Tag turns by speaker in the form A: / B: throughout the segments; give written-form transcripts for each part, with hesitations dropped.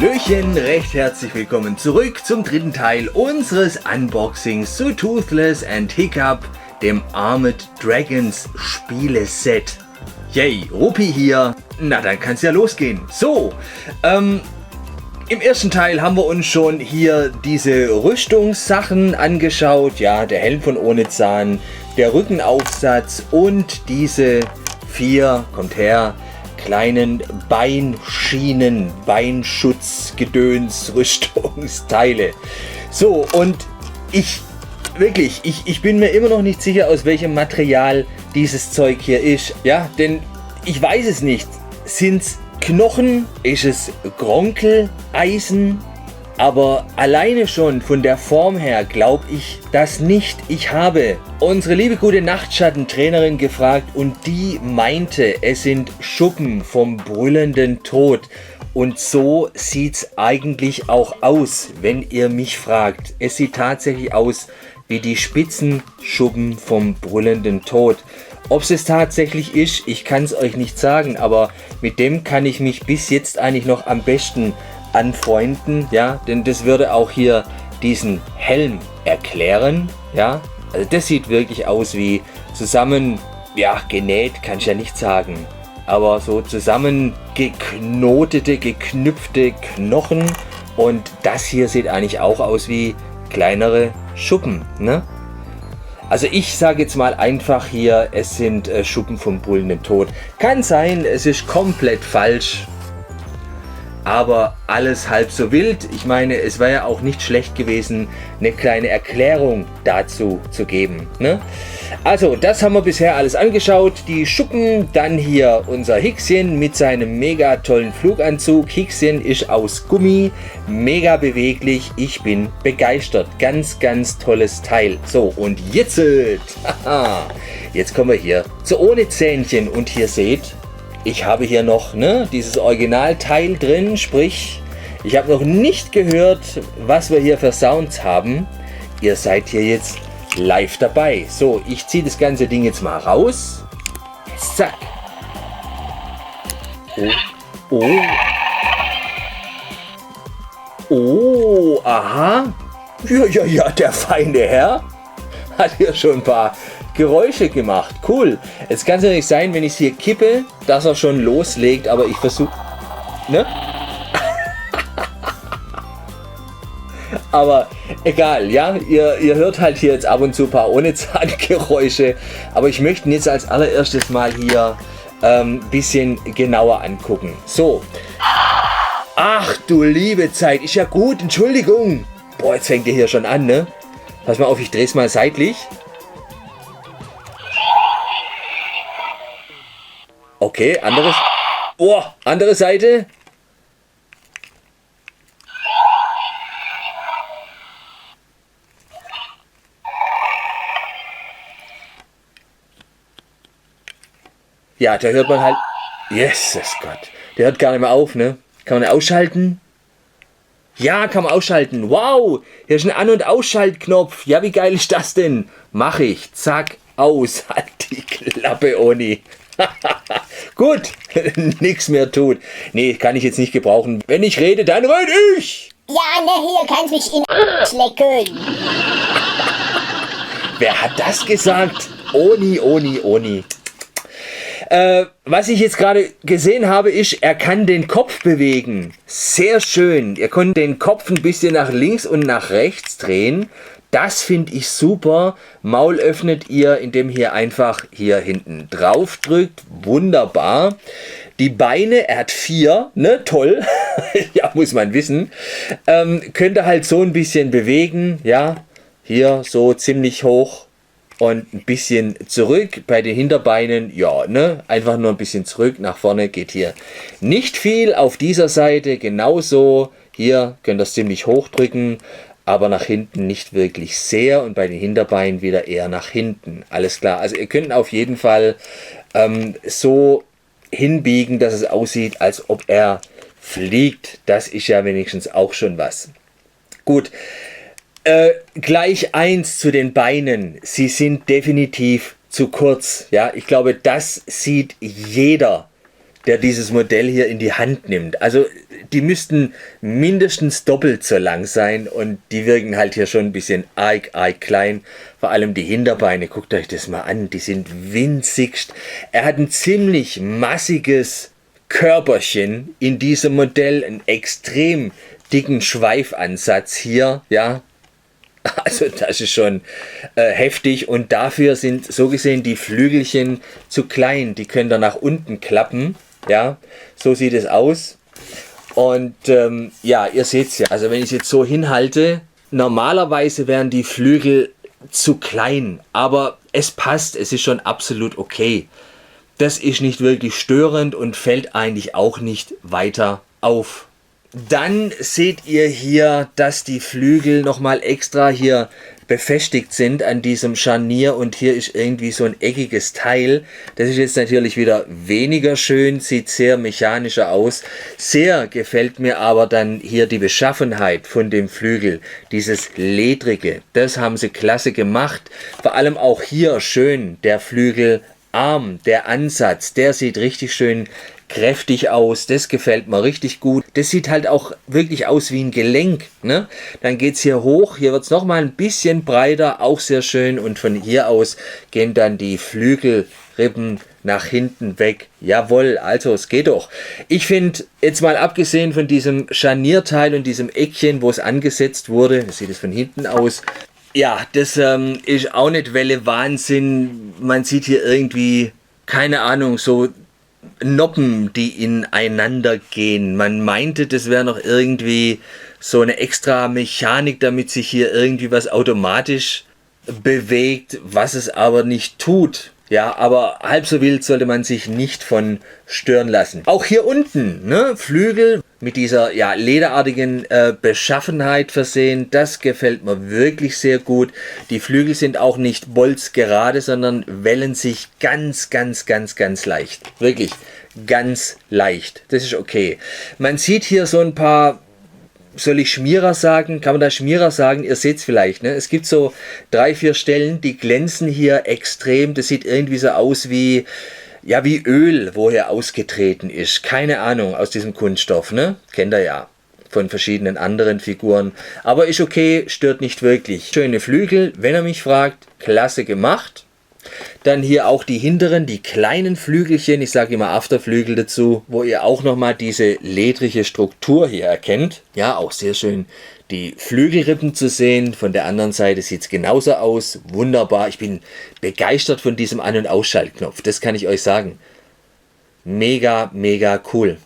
A: Hallöchen, recht herzlich willkommen zurück zum dritten Teil unseres Unboxings zu Toothless and Hiccup, dem Armored Dragons Spieleset. Yay, Rupi hier. Na, dann kann's ja losgehen. So, im ersten Teil haben wir uns schon hier diese Rüstungssachen angeschaut. Ja, der Helm von Onezan, der Rückenaufsatz und diese 4, kommt her, kleinen Beinschienen, Beinschutz, Gedöns, Rüstungsteile. So, und ich bin mir immer noch nicht sicher, aus welchem Material dieses Zeug hier ist. Ja, denn ich weiß es nicht. Sind's Knochen? Ist es Gronkel, Eisen? Aber alleine schon von der Form her glaube ich das nicht. Ich habe unsere liebe gute Nachtschattentrainerin gefragt und die meinte, es sind Schuppen vom brüllenden Tod. Und so sieht es eigentlich auch aus, wenn ihr mich fragt. Es sieht tatsächlich aus wie die Spitzenschuppen vom brüllenden Tod. Ob es tatsächlich ist, ich kann es euch nicht sagen, aber mit dem kann ich mich bis jetzt eigentlich noch am besten anfreunden, ja, denn das würde auch hier diesen Helm erklären, ja, also das sieht wirklich aus wie zusammen, ja, genäht kann ich ja nicht sagen, aber so zusammen geknotete, geknüpfte Knochen und das hier sieht eigentlich auch aus wie kleinere Schuppen, ne? Also ich sage jetzt mal einfach hier, es sind Schuppen vom brüllenden Tod. Kann sein, es ist komplett falsch. Aber alles halb so wild. Ich meine, es wäre ja auch nicht schlecht gewesen, eine kleine Erklärung dazu zu geben, ne? Also, das haben wir bisher alles angeschaut. Die Schuppen, dann hier unser Hixchen mit seinem mega tollen Fluganzug. Hixchen ist aus Gummi, mega beweglich. Ich bin begeistert. Ganz, ganz tolles Teil. So, und jetzt, jetzt kommen wir hier zu ohne Zähnchen. Und hier seht, ich habe hier noch, ne, dieses Originalteil drin, sprich, ich habe noch nicht gehört, was wir hier für Sounds haben. Ihr seid hier jetzt live dabei. So, ich ziehe das ganze Ding jetzt mal raus. Zack. Oh. Oh, aha. Ja, der feine Herr hat hier schon ein paar Geräusche gemacht. Cool. Jetzt kann es ja nicht sein, wenn ich es hier kippe, dass er schon loslegt, aber ich versuche, ne? Aber egal, ja, ihr hört halt hier jetzt ab und zu ein paar ohne Zahngeräusche, aber ich möchte ihn jetzt als allererstes mal hier ein bisschen genauer angucken. So. Ach du liebe Zeit, ist ja gut, Entschuldigung. Boah, jetzt fängt ihr hier schon an, ne? Pass mal auf, ich drehe es mal seitlich. Okay, anderes. Oh, andere Seite. Ja, da hört man halt. Jesus Gott. Der hört gar nicht mehr auf, ne? Kann man ausschalten? Ja, kann man ausschalten. Wow, hier ist ein An- und Ausschaltknopf. Ja, wie geil ist das denn? Mach ich. Zack, aus. Halt die Klappe, Oni. Gut, nichts mehr tut. Nee, kann ich jetzt nicht gebrauchen. Wenn ich rede, dann rede ich.
B: Ja, ne, hier kannst mich in schlecken.
A: Wer hat das gesagt? Oni. Was ich jetzt gerade gesehen habe, ist, er kann den Kopf bewegen. Sehr schön. Ihr könnt den Kopf ein bisschen nach links und nach rechts drehen. Das finde ich super. Maul öffnet ihr, indem ihr einfach hier hinten drauf drückt. Wunderbar. Die Beine, er hat 4, ne? Toll. Ja, muss man wissen. Könnt ihr halt so ein bisschen bewegen. Ja, hier so ziemlich hoch und ein bisschen zurück. Bei den Hinterbeinen, ja, ne? Einfach nur ein bisschen zurück. Nach vorne geht hier nicht viel. Auf dieser Seite genauso. Hier könnt ihr es ziemlich hoch drücken. Aber nach hinten nicht wirklich sehr und bei den Hinterbeinen wieder eher nach hinten. Alles klar. Also ihr könnt auf jeden Fall so hinbiegen, dass es aussieht, als ob er fliegt. Das ist ja wenigstens auch schon was. Gut. Gleich eins zu den Beinen. Sie sind definitiv zu kurz. Ja, ich glaube, das sieht jeder, der dieses Modell hier in die Hand nimmt. Also die müssten mindestens doppelt so lang sein und die wirken halt hier schon ein bisschen arg klein. Vor allem die Hinterbeine, guckt euch das mal an, die sind winzigst. Er hat ein ziemlich massiges Körperchen in diesem Modell, einen extrem dicken Schweifansatz hier, ja. Also das ist schon heftig und dafür sind so gesehen die Flügelchen zu klein. Die können da nach unten klappen, ja, so sieht es aus. Und ja, ihr seht es ja, also wenn ich es jetzt so hinhalte, normalerweise wären die Flügel zu klein, aber es passt, es ist schon absolut okay. Das ist nicht wirklich störend und fällt eigentlich auch nicht weiter auf. Dann seht ihr hier, dass die Flügel nochmal extra hier befestigt sind an diesem Scharnier und hier ist irgendwie so ein eckiges Teil. Das ist jetzt natürlich wieder weniger schön, sieht sehr mechanischer aus. Sehr gefällt mir aber dann hier die Beschaffenheit von dem Flügel, dieses Ledrige. Das haben sie klasse gemacht. Vor allem auch hier schön der Flügelarm, der Ansatz, der sieht richtig schön kräftig aus, das gefällt mir richtig gut. Das sieht halt auch wirklich aus wie ein Gelenk, ne? Dann geht es hier hoch, hier wird es nochmal ein bisschen breiter, auch sehr schön und von hier aus gehen dann die Flügelrippen nach hinten weg. Jawohl, also es geht doch. Ich finde, jetzt mal abgesehen von diesem Scharnierteil und diesem Eckchen, wo es angesetzt wurde, so sieht es von hinten aus, ja, das ist auch nicht Welle Wahnsinn. Man sieht hier irgendwie, keine Ahnung, so Noppen, die ineinander gehen. Man meinte, das wäre noch irgendwie so eine extra Mechanik, damit sich hier irgendwie was automatisch bewegt, was es aber nicht tut. Ja, aber halb so wild sollte man sich nicht von stören lassen. Auch hier unten, ne, Flügel mit dieser ja, lederartigen Beschaffenheit versehen. Das gefällt mir wirklich sehr gut. Die Flügel sind auch nicht bolzgerade, sondern wellen sich ganz leicht. Wirklich ganz leicht. Das ist okay. Man sieht hier so ein paar... Soll ich Schmierer sagen? Kann man da Schmierer sagen? Ihr seht es vielleicht. Ne? Es gibt so 3-4 Stellen, die glänzen hier extrem. Das sieht irgendwie so aus wie, ja, wie Öl, wo hier ausgetreten ist. Keine Ahnung, aus diesem Kunststoff. Ne? Kennt ihr ja von verschiedenen anderen Figuren. Aber ist okay, stört nicht wirklich. Schöne Flügel, wenn ihr mich fragt. Klasse gemacht. Dann hier auch die hinteren, die kleinen Flügelchen, ich sage immer Afterflügel dazu, wo ihr auch nochmal diese ledrige Struktur hier erkennt. Ja, auch sehr schön die Flügelrippen zu sehen. Von der anderen Seite sieht es genauso aus. Wunderbar, ich bin begeistert von diesem An- und Ausschaltknopf, das kann ich euch sagen. Mega cool.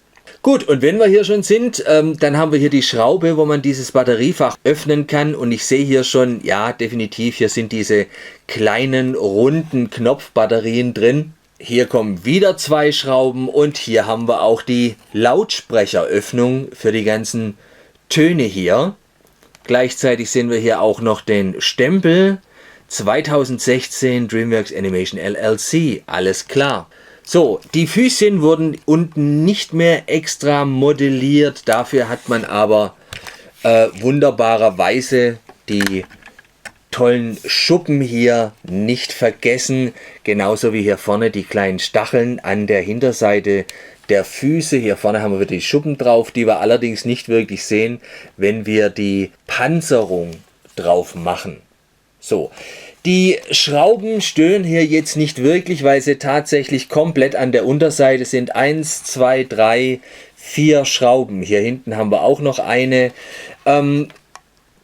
A: Gut, und wenn wir hier schon sind, dann haben wir hier die Schraube, wo man dieses Batteriefach öffnen kann. Und ich sehe hier schon, ja, definitiv, hier sind diese kleinen, runden Knopfbatterien drin. Hier kommen wieder 2 Schrauben und hier haben wir auch die Lautsprecheröffnung für die ganzen Töne hier. Gleichzeitig sehen wir hier auch noch den Stempel 2016 DreamWorks Animation LLC, alles klar. So, die Füßchen wurden unten nicht mehr extra modelliert, dafür hat man aber wunderbarerweise die tollen Schuppen hier nicht vergessen, genauso wie hier vorne die kleinen Stacheln an der Hinterseite der Füße. Hier vorne haben wir die Schuppen drauf, die wir allerdings nicht wirklich sehen, wenn wir die Panzerung drauf machen. So. Die Schrauben stören hier jetzt nicht wirklich, weil sie tatsächlich komplett an der Unterseite sind. 1, 2, 3, 4 Schrauben. Hier hinten haben wir auch noch eine.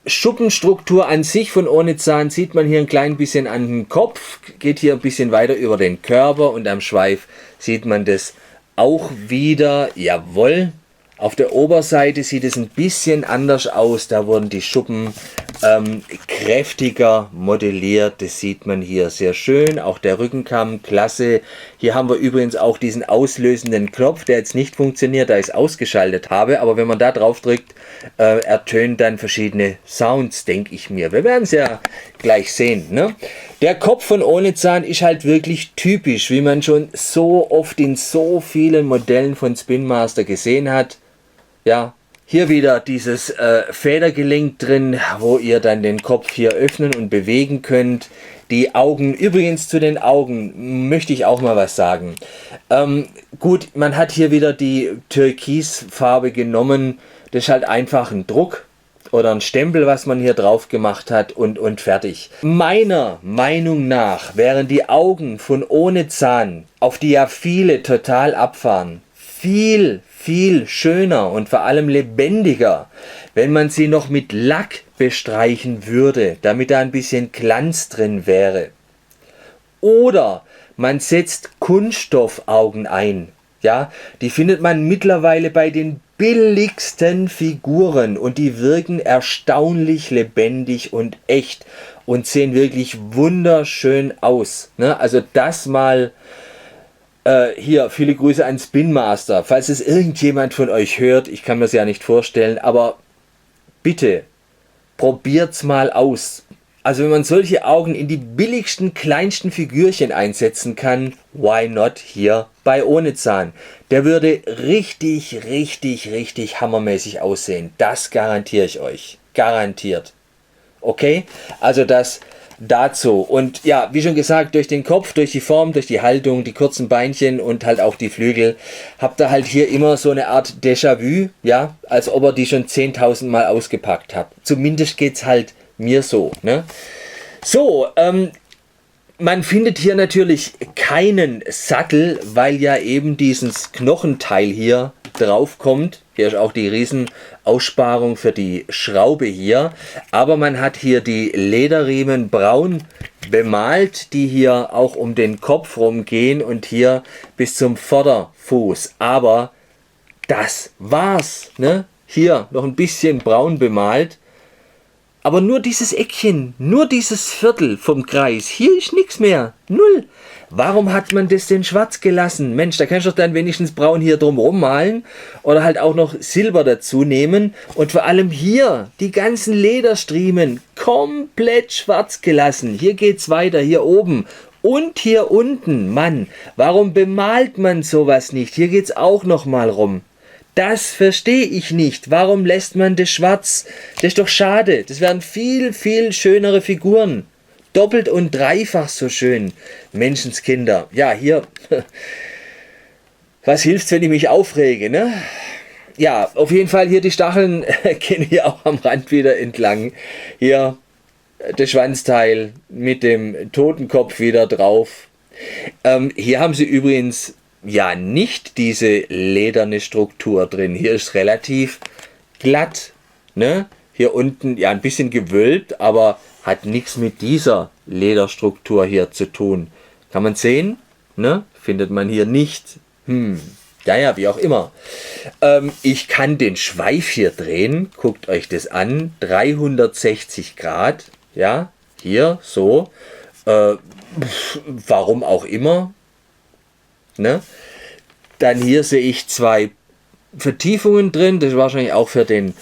A: Schuppenstruktur an sich von ohne Zahn sieht man hier ein klein bisschen an den Kopf. Geht hier ein bisschen weiter über den Körper und am Schweif sieht man das auch wieder. Jawohl. Auf der Oberseite sieht es ein bisschen anders aus. Da wurden die Schuppen kräftiger modelliert. Das sieht man hier sehr schön. Auch der Rückenkamm, klasse. Hier haben wir übrigens auch diesen auslösenden Knopf, der jetzt nicht funktioniert, da ich es ausgeschaltet habe. Aber wenn man da drauf drückt, ertönen dann verschiedene Sounds, denke ich mir. Wir werden es ja gleich sehen. Ne? Der Kopf von ohne Zahn ist halt wirklich typisch, wie man schon so oft in so vielen Modellen von Spin Master gesehen hat. Ja, Hier wieder dieses Federgelenk drin, wo ihr dann den Kopf hier öffnen und bewegen könnt. Die Augen, übrigens zu den Augen möchte ich auch mal was sagen. Gut, man hat hier wieder die Türkisfarbe genommen. Das ist halt einfach ein Druck oder ein Stempel, was man hier drauf gemacht hat und fertig. Meiner Meinung nach wären die Augen von ohne Zahn, auf die ja viele total abfahren, viel schöner und vor allem lebendiger, wenn man sie noch mit Lack bestreichen würde, damit da ein bisschen Glanz drin wäre. Oder man setzt Kunststoffaugen ein. Ja, die findet man mittlerweile bei den billigsten Figuren und die wirken erstaunlich lebendig und echt und sehen wirklich wunderschön aus. Ne? Also das mal hier, viele Grüße an Spin Master. Falls es irgendjemand von euch hört, ich kann mir es ja nicht vorstellen, aber bitte, probiert's mal aus. Also wenn man solche Augen in die billigsten, kleinsten Figürchen einsetzen kann, why not hier bei ohne Zahn? Der würde richtig hammermäßig aussehen. Das garantiere ich euch. Garantiert. Okay? Also das dazu. Und ja, wie schon gesagt, durch den Kopf, durch die Form, durch die Haltung, die kurzen Beinchen und halt auch die Flügel, habt ihr halt hier immer so eine Art Déjà-vu, ja, als ob ihr die schon 10.000 Mal ausgepackt habt. Zumindest geht's halt mir so, ne? So, man findet hier natürlich keinen Sattel, weil ja eben dieses Knochenteil hier drauf kommt. Hier ist auch die Riesenaussparung für die Schraube hier. Aber man hat hier die Lederriemen braun bemalt, die hier auch um den Kopf rumgehen und hier bis zum Vorderfuß. Aber das war's, ne? Hier noch ein bisschen braun bemalt. Aber nur dieses Eckchen, nur dieses Viertel vom Kreis. Hier ist nichts mehr. Null. Warum hat man das denn schwarz gelassen? Mensch, da kannst du doch dann wenigstens braun hier drumherum malen. Oder halt auch noch Silber dazu nehmen. Und vor allem hier, die ganzen Lederstriemen, komplett schwarz gelassen. Hier geht's weiter, hier oben. Und hier unten. Mann, warum bemalt man sowas nicht? Hier geht's auch noch mal rum. Das verstehe ich nicht. Warum lässt man das schwarz? Das ist doch schade. Das wären viel schönere Figuren. Doppelt und dreifach so schön. Menschenskinder. Ja, hier. Was hilft's, wenn ich mich aufrege, ne? Ja, auf jeden Fall hier die Stacheln gehen hier auch am Rand wieder entlang. Hier das Schwanzteil mit dem Totenkopf wieder drauf. Hier haben sie übrigens ja nicht diese lederne Struktur drin. Hier ist relativ glatt. Ne? Hier unten ja ein bisschen gewölbt, aber hat nichts mit dieser Lederstruktur hier zu tun. Kann man sehen? Ne? Findet man hier nicht. Ja, wie auch immer. Ich kann den Schweif hier drehen. Guckt euch das an. 360 Grad. Ja, hier so. Warum auch immer. Ne? Dann hier sehe ich zwei Vertiefungen drin. Das ist wahrscheinlich auch für den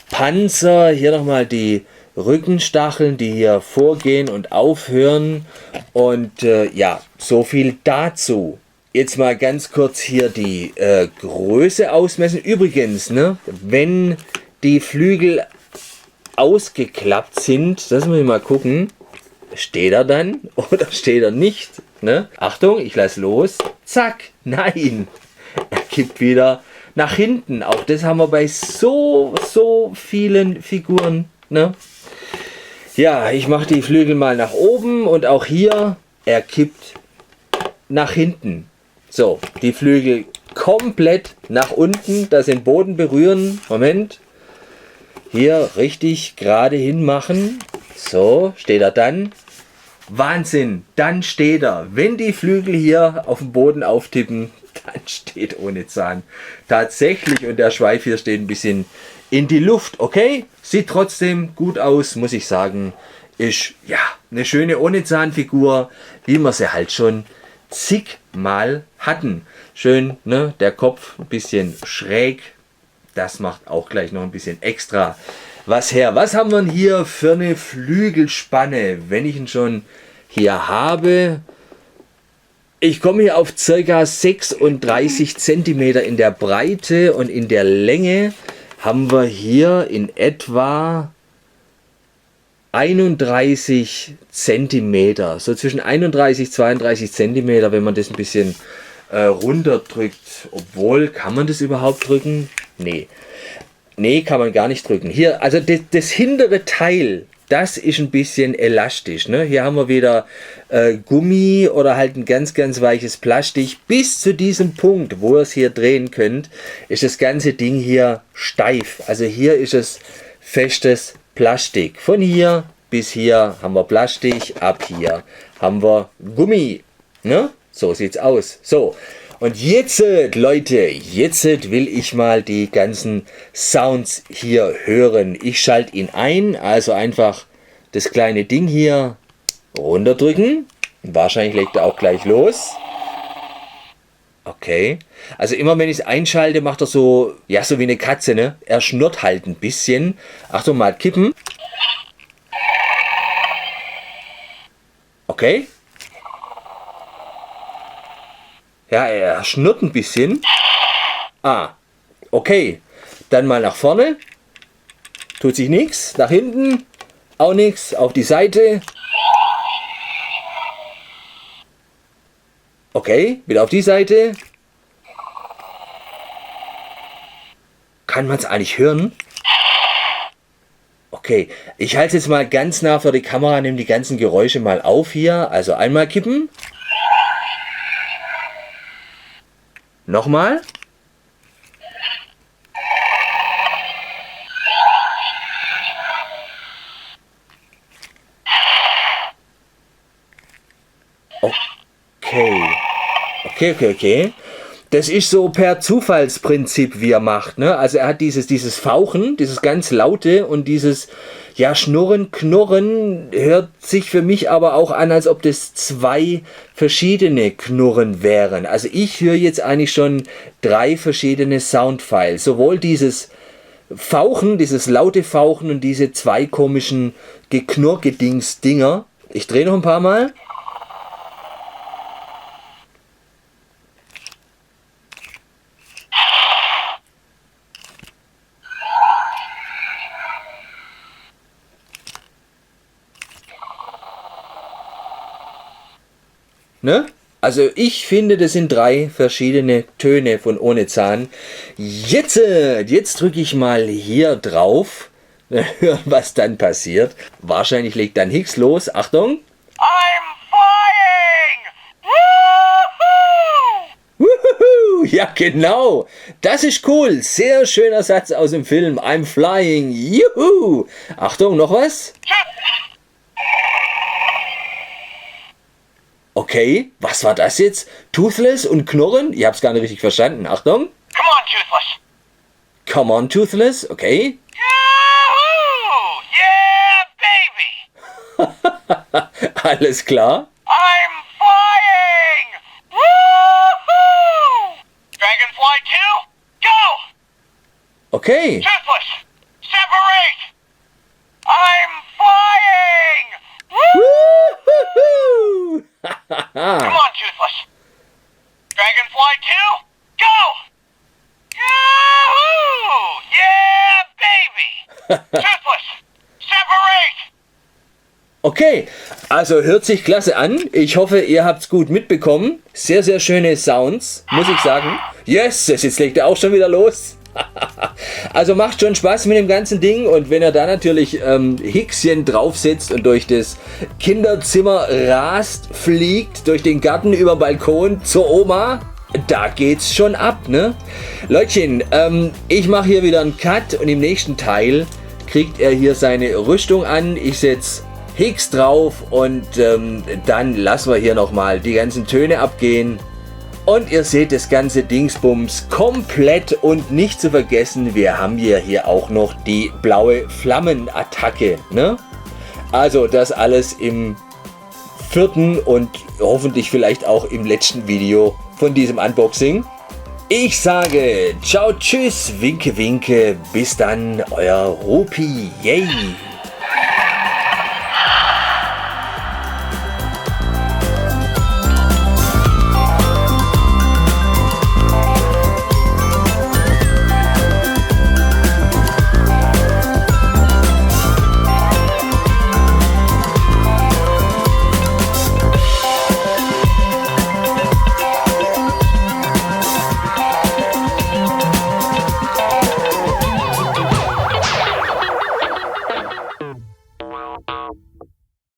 A: Panzer. Hier nochmal die Rückenstacheln, die hier vorgehen und aufhören. Und ja, so viel dazu. Jetzt mal ganz kurz hier die Größe ausmessen. Übrigens, ne, wenn die Flügel ausgeklappt sind, das muss ich mal gucken, steht er dann oder steht er nicht? Ne? Achtung, ich lasse los. Zack, nein. Er kippt wieder nach hinten. Auch das haben wir bei so vielen Figuren. Ne? Ja, ich mache die Flügel mal nach oben und auch hier, er kippt nach hinten. So, die Flügel komplett nach unten, dass sie den Boden berühren. Moment. Hier richtig gerade hinmachen. So, steht er dann. Wahnsinn, dann steht er. Wenn die Flügel hier auf dem Boden auftippen, dann steht ohne Zahn. Tatsächlich, und der Schweif hier steht ein bisschen in die Luft. Okay, sieht trotzdem gut aus, muss ich sagen. Ist ja eine schöne ohne Zahnfigur, wie wir sie halt schon zigmal hatten. Schön, ne? Der Kopf ein bisschen schräg. Das macht auch gleich noch ein bisschen extra was her. Was haben wir denn hier für eine Flügelspanne, wenn ich ihn schon hier habe? Ich komme hier auf ca. 36 cm in der Breite und in der Länge. haben wir hier in etwa 31 Zentimeter, so zwischen 31 und 32 Zentimeter, wenn man das ein bisschen runterdrückt. Obwohl, kann man das überhaupt drücken? Nee. Nee, kann man gar nicht drücken. Hier, also das hintere Teil, das ist ein bisschen elastisch. Ne? Hier haben wir wieder Gummi oder halt ein ganz, ganz weiches Plastik. Bis zu diesem Punkt, wo ihr es hier drehen könnt, ist das ganze Ding hier steif. Also hier ist es festes Plastik. Von hier bis hier haben wir Plastik, ab hier haben wir Gummi. Ne? So sieht's aus. So. Und jetzt, Leute, jetzt will ich mal die ganzen Sounds hier hören. Ich schalte ihn ein, also einfach das kleine Ding hier runterdrücken. Wahrscheinlich legt er auch gleich los. Okay. Also immer wenn ich es einschalte, macht er so, ja, so wie eine Katze, ne? Er schnurrt halt ein bisschen. Achtung, mal kippen. Okay. Ja, er schnurrt ein bisschen. Ah, okay. Dann mal nach vorne. Tut sich nichts. Nach hinten auch nichts. Auf die Seite. Okay, wieder auf die Seite. Kann man es eigentlich hören? Okay, ich halte es jetzt mal ganz nah vor die Kamera, nehme die ganzen Geräusche mal auf hier. Also einmal kippen. Nochmal. Okay. Das ist so per Zufallsprinzip, wie er macht. Ne? Also er hat dieses Fauchen, dieses ganz laute und dieses ja, Schnurren, Knurren hört sich für mich aber auch an, als ob das zwei verschiedene Knurren wären. Also ich höre jetzt eigentlich schon 3 verschiedene Soundfiles. Sowohl dieses Fauchen, dieses laute Fauchen und diese 2 komischen Geknurrgedings-Dinger. Ich drehe noch ein paar Mal. Ne? Also ich finde, das sind 3 verschiedene Töne von ohne Zahn. Jetzt drücke ich mal hier drauf. Hören, was dann passiert. Wahrscheinlich legt dann Hicks los. Achtung.
C: I'm flying! Woohoo!
A: Woohoo! Ja, genau. Das ist cool. Sehr schöner Satz aus dem Film. I'm flying. Juhu! Achtung, noch was? Okay, was war das jetzt? Toothless und Knurren? Ich hab's gar nicht richtig verstanden. Achtung.
C: Come on, Toothless!
A: Come on, Toothless. Okay.
C: Yahoo! Yeah, baby!
A: Alles klar.
C: I'm flying! Woohoo! Dragonfly 2, go!
A: Okay.
C: Toothless, separate! I'm flying!
A: Woohoo!
C: Come on, Toothless. Dragonfly 2, go! Yahoo! Yeah, baby! Toothless, separate!
A: Okay, also hört sich klasse an. Ich hoffe, ihr habt's gut mitbekommen. Sehr, sehr schöne Sounds, muss ich sagen. Yes, jetzt legt er auch schon wieder los. Also macht schon Spaß mit dem ganzen Ding und wenn er da natürlich Hickschen draufsetzt und durch das Kinderzimmer rast, fliegt, durch den Garten über den Balkon zur Oma, da geht's schon ab, ne? Leutchen, ich mache hier wieder einen Cut und im nächsten Teil kriegt er hier seine Rüstung an. Ich setze Hicks drauf und dann lassen wir hier nochmal die ganzen Töne abgehen. Und ihr seht das ganze Dingsbums komplett und nicht zu vergessen, wir haben hier auch noch die blaue Flammenattacke, ne? Also das alles im 4. und hoffentlich vielleicht auch im letzten Video von diesem Unboxing. Ich sage ciao, tschüss, winke, winke, bis dann, euer Rupi, yay!